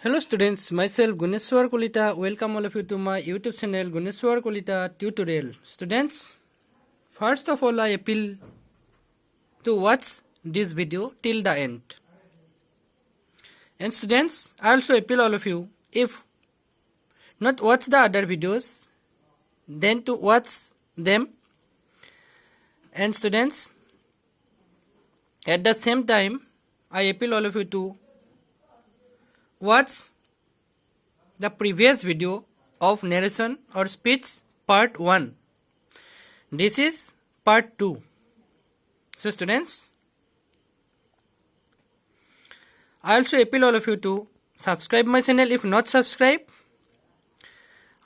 Hello students, myself Guneswar Kalita. Welcome all of you to my YouTube channel Guneswar Kalita tutorial. Students, first of all I appeal to watch this video till the end. And students, I also appeal all of you, if not watch the other videos, then to watch them. And students, at the same time, I appeal all of you to watch the previous video of narration or speech part 1. This is part 2. So students, I also appeal all of you to subscribe my channel if not subscribe.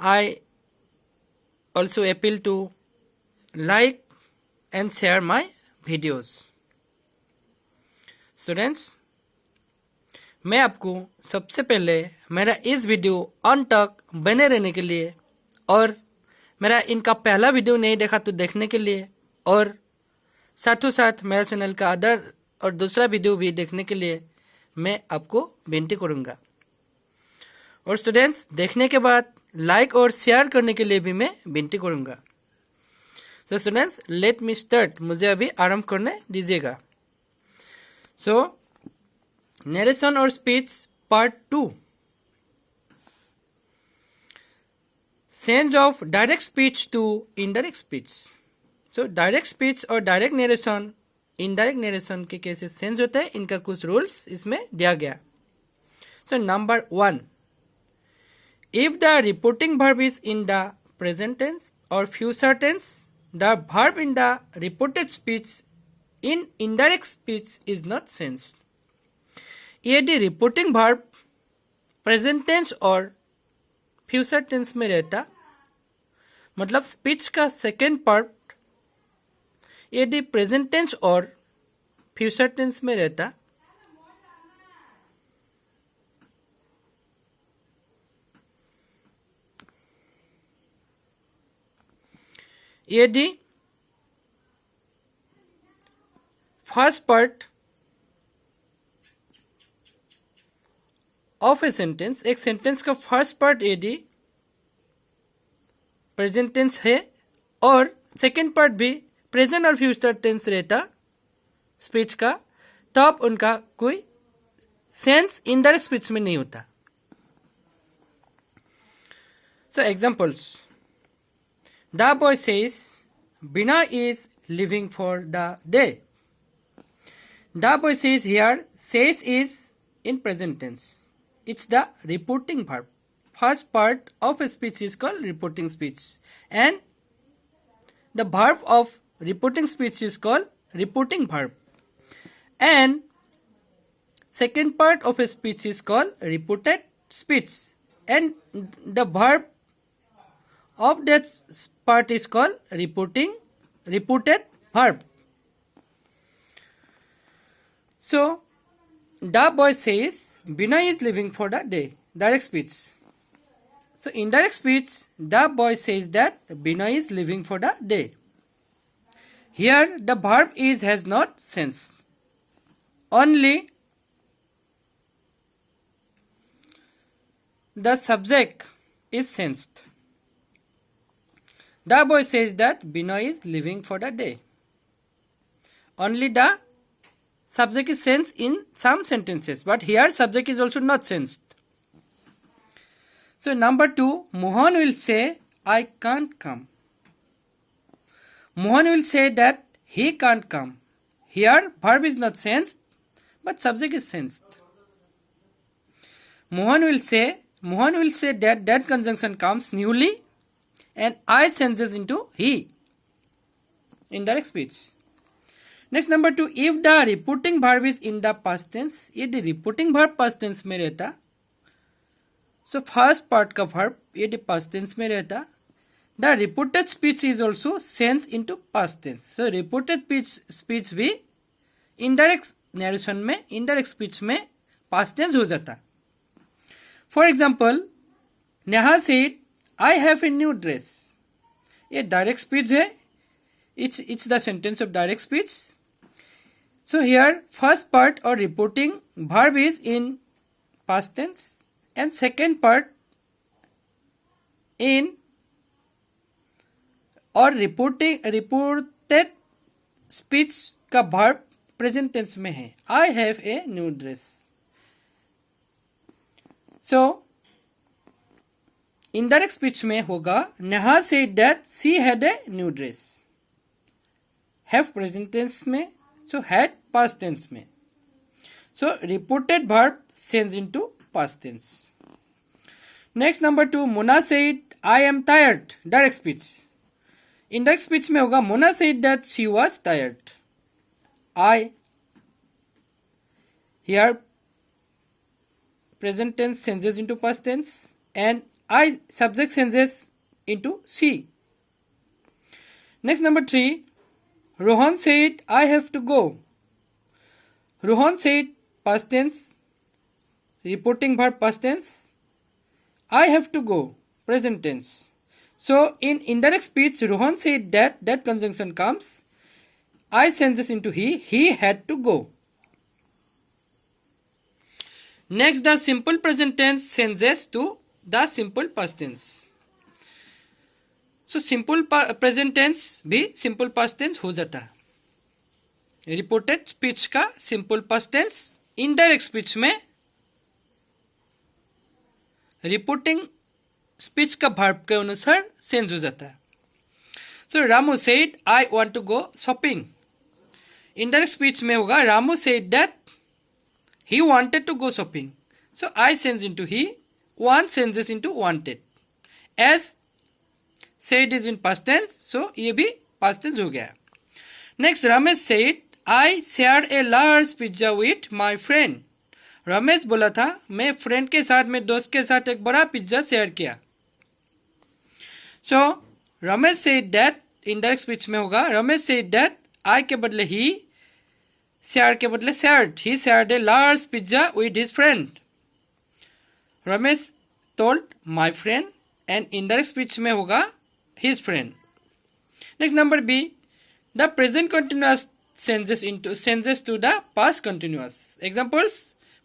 I also appeal to like and share my videos. Students, मैं आपको सबसे पहले मेरा इस video अंत तक बने रहने के लिए और मेरा इनका पहला वीडियो नहीं देखा तो देखने के लिए और साथों साथ मेरा चैनल का अदर और दूसरा वीडियो भी देखने के लिए मैं आपको विनती करूंगा। और स्टूडेंट्स, देखने के बाद लाइक और शेयर करने के लिए भी मैं विनती करूंगा। So students, let me start. मुझे अभी आरंभ करने दीजिएगा। सो Narration or speech part 2. Change of direct speech to indirect speech. So direct speech और direct narration, indirect narration के कैसे change होता है, इनका कुछ rules इसमें दिया गया। So number 1, if the reporting verb is in the present tense or future tense, the verb in the reported speech in indirect speech is not changed. यदि रिपोर्टिंग वर्ब प्रेजेंट टेंस और future tense में रहता, मतलब speech का second part यदि present tense और future tense में रहता, यदि first part of a sentence, एक सेंटेंस का फर्स्ट पार्ट यदि प्रेजेंट टेंस है और सेकेंड पार्ट भी प्रेजेंट और फ्यूचर टेंस रहता स्पीच का, तब उनका कोई सेंस इनडायरेक्ट स्पीच में नहीं होता। So examples, the boy says Bina is living for the day. The boy says here, says is in present tense. It's the reporting verb. First part of a speech is called reporting speech, and the verb of reporting speech is called reporting verb, and second part of a speech is called reported speech, and the verb of that part is called reported verb. So the boy says Bina is leaving for the day. Direct speech. So indirect speech, the boy says that Bina is leaving for the day. Here the verb is has not sense. Only the subject is sensed. The boy says that Bina is leaving for the day. Only the subject is sensed in some sentences, but here subject is also not sensed. So number 2, Mohan will say, I can't come. Mohan will say that he can't come. Here verb is not sensed, but subject is sensed. Mohan will say that conjunction comes newly and I changes into he. Indirect speech. Next number 2, if the reporting verb is in the past tense, यदि reporting verb past tense में रहता, so first part का verb यदि past tense में रहता, the reported speech is also sense into past tense. So reported speech भी indirect narration में, indirect speech में पास्ट टेंस हो जाता. For example, Neha said I have a new dress. ये डायरेक्ट स्पीच है, it's the sentence of direct speech. So here first part or reporting verb is in past tense and second part in और reported speech का verb present tense में है. I have a new dress. So indirect speech में होगा Neha said that she had a new dress. Have present tense में, so had past tense में. So reported verb change into past tense. Next number 2, Mona said I am tired. Direct speech. Indirect speech में होगा Mona said that she was tired. I here present tense changes into past tense and I subject changes into she. Next number 3, Rohan said I have to go. Rohan said past tense, reporting verb past tense. I have to go present tense. So in indirect speech Rohan said that conjunction comes. I changes into he had to go. Next, the simple present tense changes to the simple past tense. So simple present tense भी simple past tense हो जाता है. Reported speech का simple past tense indirect speech में reporting speech का verb के अनुसार change हो जाता है. So Ramu said I want to go shopping. Indirect speech में होगा Ramu said that he wanted to go shopping. So I change into he, want changes into wanted. As said is in past tense, so ये भी past tense हो गया. Next, Ramesh said I shared a large pizza with my friend. Ramesh बोला था मैं friend के साथ, मैं दोस्त के साथ एक बड़ा पिज्जा शेयर किया. So Ramesh said that indirect speech में होगा Ramesh said that I के बदले he, शेयर के बदले shared. He shared a large pizza with his friend. Ramesh told my friend and indirect speech में होगा his friend. Next number B, the present continuous changes to the past continuous. Examples,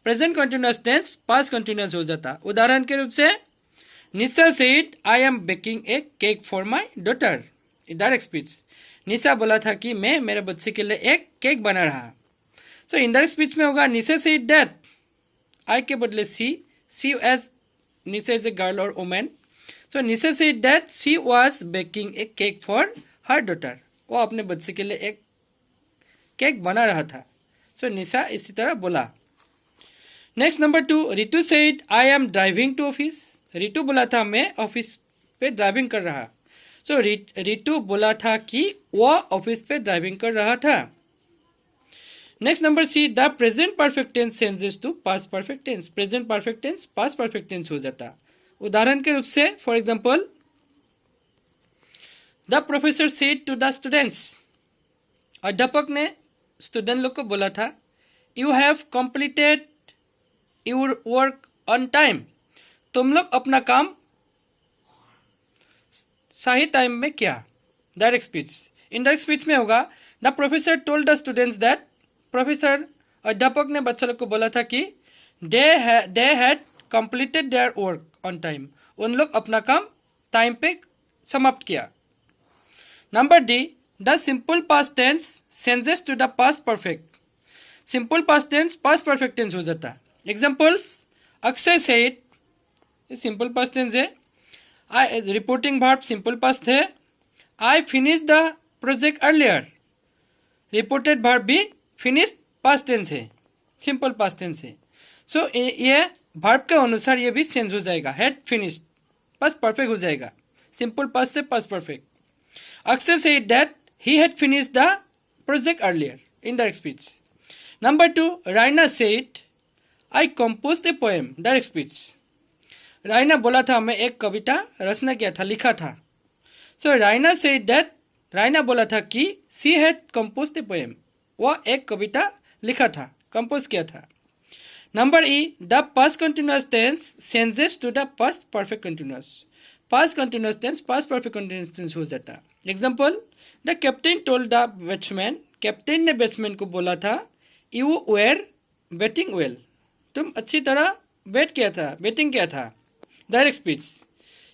present continuous tense past continuous हो जाता. उदाहरण के रूप से Nisha said I am baking a cake for my daughter. Direct speech. Nisha बोला था कि मैं मेरे बच्चे के लिए एक केक बना रहा. सो इनडायरेक्ट स्पीच में होगा निशा सेड दैट. आई के बदले she as Nisha is a girl और women. So Nisha said that she was baking a cake for her daughter. वो अपने बच्चे के लिए एक केक बना रहा था. सो निशा इसी तरह बोला. Next number 2, Ritu said I am driving to office. Ritu बोला था मैं ऑफिस पे ड्राइविंग कर रहा. सो रितु बोला था कि वह ऑफिस पे ड्राइविंग कर रहा था. Next number C, the present perfect tense changes to past perfect tense. Present perfect tense past perfect tense हो जाता. उदाहरण के रूप से for example, the professor said to the students. अध्यापक ने स्टूडेंट लोग को बोला था you have completed your work on time. तुम लोग अपना काम सही टाइम में किया. Direct speech. इनडायरेक्ट स्पीच में होगा the professor told the students that. Professor अध्यापक ने बच्चों लोग को बोला था कि they had completed their work on time. उन लोग अपना काम टाइम पे समाप्त किया. Number D, the simple past tense changes to the past perfect. Simple past tense past perfect tense हो जाता. Examples, Akshay said, simple past tense है. I reporting verb simple past है. I finish the project earlier. Reported verb भी finish past tense है, simple past tense है. सो ये verb के अनुसार ये भी चेंज हो जाएगा. हैड फिनिश्ड पास्ट परफेक्ट हो जाएगा. सिंपल पास्ट से past perfect. Akshay said that he had finished the project earlier. Indirect speech. Number 2, Raina said I composed a poem. Direct speech. Raina बोला था मैं एक कविता रचना किया था, लिखा था. So Raina said that. Raina बोला था कि she had composed a poem. वह एक कविता लिखा था, कंपोज किया था. Number E, the past continuous tense changes to the past perfect continuous. Past continuous tense past perfect continuous tense हो जाता. Example, the captain told the batsman. Captain ने बैट्समैन को बोला था यू वेर बैटिंग वेल. तुम अच्छी तरह betting किया था. Direct speech.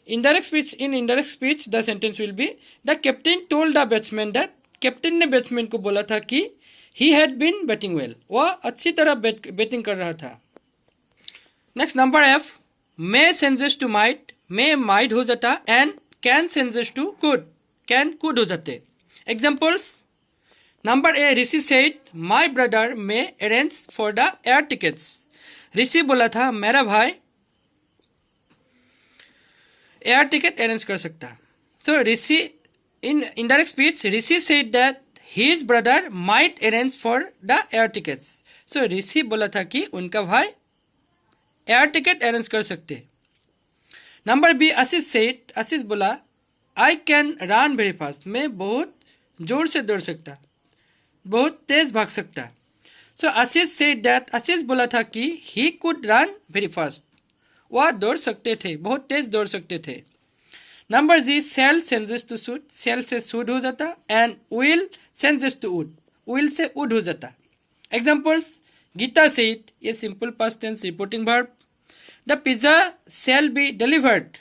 In indirect speech, the sentence will be, the captain told the batsman that, captain ने बैट्समैन को बोला था कि he had been batting well. वह अच्छी तरह बैटिंग कर रहा था. Next number F. may changes to might हो जाता and can changes to could हो जाते. Examples. Number A. Rishi said, my brother may arrange for the air tickets. ऋषि बोला था मेरा भाई एयर टिकट अरेंज कर सकता. So Rishi in indirect speech Rishi said that his brother might arrange for the air tickets. So Rishi बोला था कि उनका भाई एयर टिकट अरेंज कर सकते. Number B. Ashish said, Ashish बोला I can run very fast. मैं बहुत जोर से दौड़ सकता, बहुत तेज भाग सकता. सो आशीष सेड दैट, आशीष बोला था कि he could run very fast. वह दौड़ सकते थे, बहुत तेज दौड़ सकते थे. Number G. Shall changes to should. Shall से शुड हो जाता and will changes to would. Will से वुड हो जाता. एग्जाम्पल्स. गीता सेड, ये simple past tense reporting verb. The pizza shall be delivered.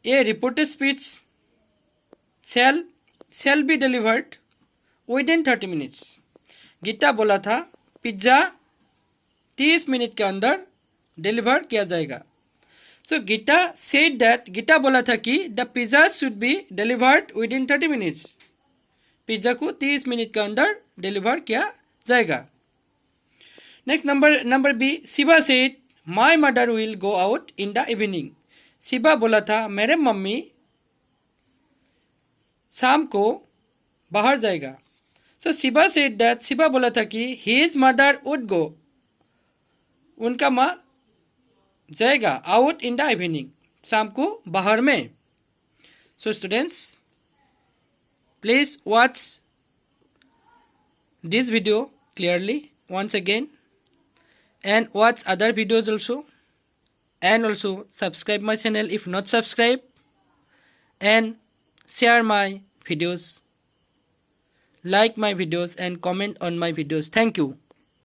ये reported speech. Shall be delivered within 30 minutes. Gita बोला था पिज्जा 30 मिनट के अंदर डिलीवर किया जाएगा. So Geeta said that, Geeta बोला था कि the pizza should be delivered within 30 minutes. Pizza को 30 मिनट के अंदर डिलीवर किया जाएगा. Next number B. Shiva said my mother will go out in the evening. Shiva बोला था मेरे मम्मी शाम को बाहर जाएगा. So Shiva said that, Shiva बोला था कि हिज मदर वुड गो, उनका माँ जाएगा आउट इन द इवनिंग, शाम को बाहर में. So students, please watch this video clearly once again and watch other videos also, and also subscribe my channel if not subscribe, and share my videos, like my videos and comment on my videos. Thank you.